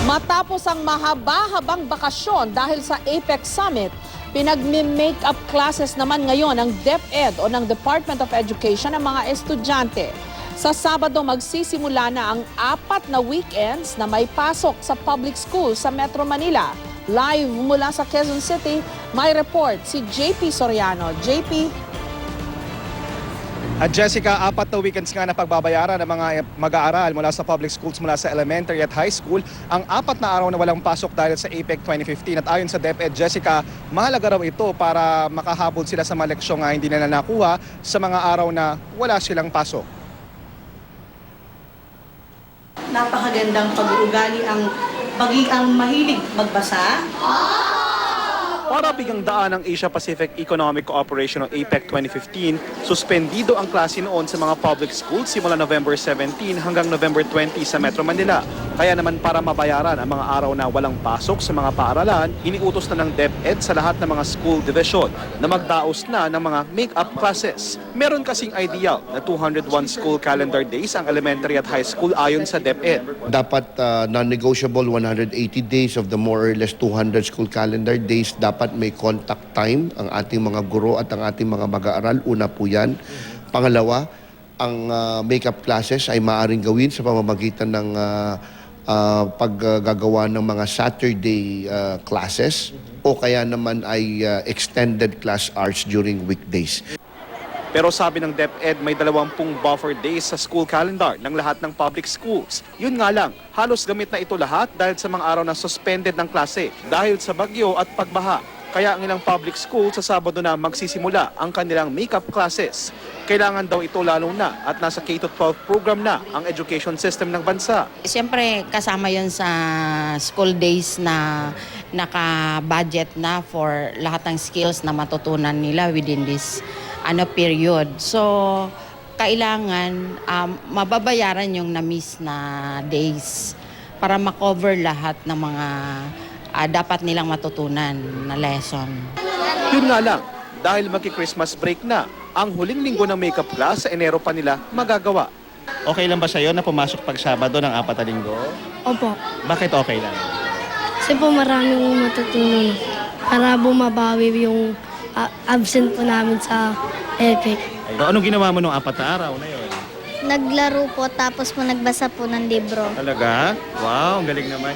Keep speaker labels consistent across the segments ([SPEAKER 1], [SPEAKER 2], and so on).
[SPEAKER 1] Matapos ang mahaba-habang bakasyon dahil sa APEC Summit, pinagmi-makeup classes naman ngayon ng DepEd o ng Department of Education ng mga estudyante. Sa Sabado, magsisimula na ang 4 na weekends na may pasok sa public school sa Metro Manila. Live mula sa Quezon City, may report si JP Soriano. JP.
[SPEAKER 2] At Jessica, 4 na weekends nga na pagbabayaran ng mga mag-aaral mula sa public schools mula sa elementary at high school. Ang 4 na araw na walang pasok dahil sa APEC 2015. At ayon sa DepEd, Jessica, mahalaga raw ito para makahabol sila sa mga leksyong hindi na nakuha sa mga araw na wala silang pasok.
[SPEAKER 3] Napakagandang pag-uugali ang mahilig magbasa.
[SPEAKER 2] Para bigang daan ng Asia-Pacific Economic Cooperation o APEC 2015, suspendido ang klase noon sa mga public schools simula November 17 hanggang November 20 sa Metro Manila. Kaya naman para mabayaran ang mga araw na walang pasok sa mga paaralan, iniutos na ng DepEd sa lahat ng mga school division na magdaos na ng mga make-up classes. Meron kasing ideal na 201 school calendar days ang elementary at high school ayon sa DepEd.
[SPEAKER 4] Dapat non-negotiable 180 days of the more or less 200 school calendar days. Dapat may contact time ang ating mga guro at ang ating mga mag-aaral. Una po yan. Pangalawa, ang makeup classes ay maaaring gawin sa pamamagitan ng paggagawa ng mga Saturday classes o kaya naman ay extended class hours during weekdays.
[SPEAKER 2] Pero sabi ng DepEd, may 20 buffer days sa school calendar ng lahat ng public schools. Yun nga lang, halos gamit na ito lahat dahil sa mga araw na suspended ng klase dahil sa bagyo at pagbaha. Kaya ang ilang public school sa Sabado na magsisimula ang kanilang makeup classes. Kailangan daw ito lalo na at nasa K-12 program na ang education system ng bansa.
[SPEAKER 5] Siyempre kasama yon sa school days na naka-budget na for lahat ng skills na matutunan nila within this period. So, kailangan mababayaran yung na-miss na days para makover lahat ng mga dapat nilang matutunan na lesson.
[SPEAKER 2] Yun nga lang, dahil magki-Christmas break na, ang huling linggo ng makeup class sa Enero pa nila magagawa. Okay lang ba sa'yo na pumasok pag Sabado ng 4 na linggo?
[SPEAKER 6] Opo.
[SPEAKER 2] Bakit okay lang?
[SPEAKER 6] Kasi po maraming matutunan para bumabawi yung absent po namin sa EPEC.
[SPEAKER 2] Anong ginawa mo nung 4 na araw na yun?
[SPEAKER 7] Naglaro po tapos po nagbasa po ng libro.
[SPEAKER 2] Talaga? Wow, ang galing naman.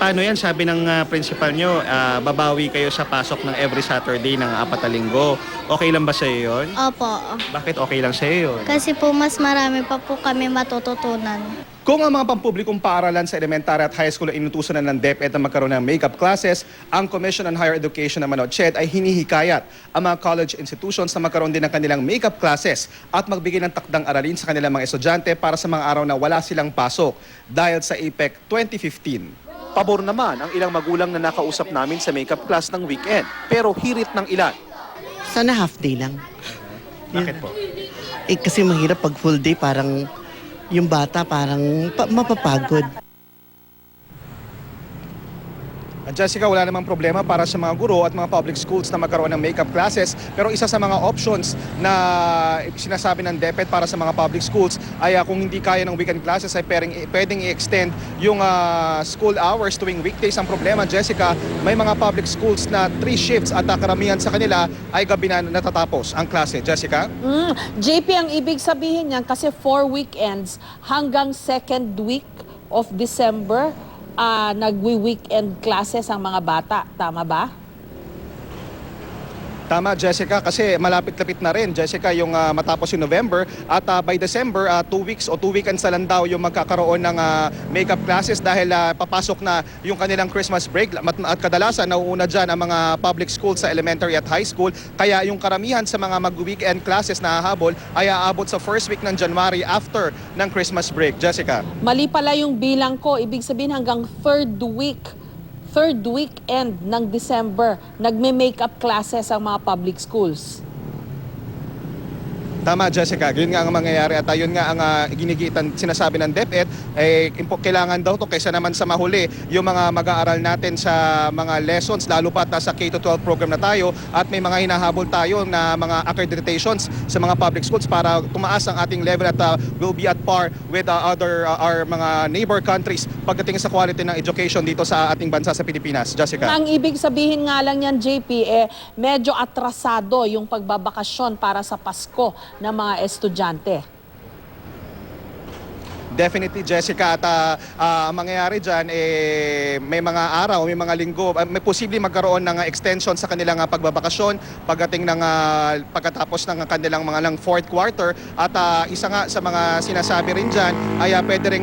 [SPEAKER 2] Paano yan? Sabi ng principal nyo, babawi kayo sa pasok ng every Saturday ng 4 na linggo. Okay lang ba sa'yo yun?
[SPEAKER 7] Opo.
[SPEAKER 2] Bakit okay lang sa'yo yun?
[SPEAKER 7] Kasi po mas marami pa po kami matututunan.
[SPEAKER 2] Kung ang mga pampublikong paaralan sa elementary at high school ay inutusan na ng DepEd na magkaroon ng makeup classes, ang Commission on Higher Education naman o CHED ay hinihikayat ang mga college institutions na magkaroon din ng kanilang makeup classes at magbigay ng takdang aralin sa kanilang mga estudyante para sa mga araw na wala silang pasok dahil sa APEC 2015. Pabor naman ang ilang magulang na nakausap namin sa makeup class ng weekend, pero hirit ng ilan.
[SPEAKER 8] Sana half day lang.
[SPEAKER 2] Bakit po?
[SPEAKER 8] Kasi mahirap pag full day, parang yung bata parang mapapagod.
[SPEAKER 2] Jessica, wala namang problema para sa mga guro at mga public schools na magkaroon ng makeup classes. Pero isa sa mga options na sinasabi ng DepEd para sa mga public schools ay kung hindi kaya ng weekend classes ay pwedeng i-extend yung school hours tuwing weekdays. Ang problema, Jessica, may mga public schools na 3 shifts at karamihan sa kanila ay gabi na natatapos ang klase. Jessica?
[SPEAKER 1] JP, ang ibig sabihin niyan kasi 4 weekends hanggang 2nd week of December, nagwi-weekend classes ang mga bata. Tama ba?
[SPEAKER 2] Tama, Jessica, kasi malapit-lapit na rin, Jessica, yung matapos yung November at by December, 2 weeks o 2 weekends na lang daw yung magkakaroon ng makeup classes dahil papasok na yung kanilang Christmas break at kadalasan nauuna dyan ang mga public schools sa elementary at high school. Kaya yung karamihan sa mga mag-weekend classes na hahabol ay aabot sa first week ng January after ng Christmas break. Jessica?
[SPEAKER 1] Mali pala yung bilang ko. Ibig sabihin hanggang third weekend ng December, nagme-makeup classes ang mga public schools.
[SPEAKER 2] Tama, Jessica. Yun nga ang mangyayari at yun nga ang ginigitan sinasabi ng DepEd. Kailangan daw to kaysa naman sa mahuli yung mga mag-aaral natin sa mga lessons, lalo pa sa K-12 program na tayo at may mga hinahabol tayo na mga accreditations sa mga public schools para tumaas ang ating level at will be at par with our mga neighbor countries pagdating sa quality ng education dito sa ating bansa sa Pilipinas. Jessica.
[SPEAKER 1] Ang ibig sabihin nga lang yan, JP, medyo atrasado yung pagbabakasyon para sa Pasko ng mga estudyante.
[SPEAKER 2] Definitely, Jessica, at ang mangyayari dyan, may mga araw, may mga linggo, may posibleng magkaroon ng extension sa kanilang pagbabakasyon pagkatapos ng kanilang mga lang fourth quarter. At isa nga sa mga sinasabi rin dyan ay pwede rin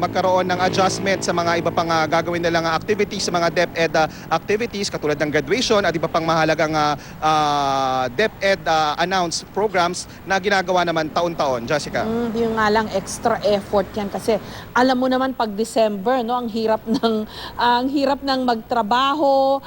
[SPEAKER 2] magkaroon ng adjustment sa mga iba pang gagawin nilang activities, sa mga DepEd activities katulad ng graduation at iba pang mahalagang DepEd announced programs na ginagawa naman taon-taon. Jessica.
[SPEAKER 1] Yung nga lang extra effort yan kasi alam mo naman pag December, no, ang hirap ng magtrabaho,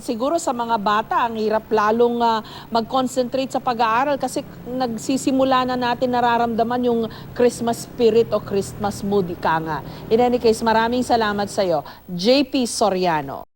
[SPEAKER 1] siguro sa mga bata ang hirap lalong mag-concentrate sa pag-aaral kasi nagsisimula na natin nararamdaman yung Christmas spirit o Christmas mood, ika nga. In any case, maraming salamat sa iyo, JP Soriano.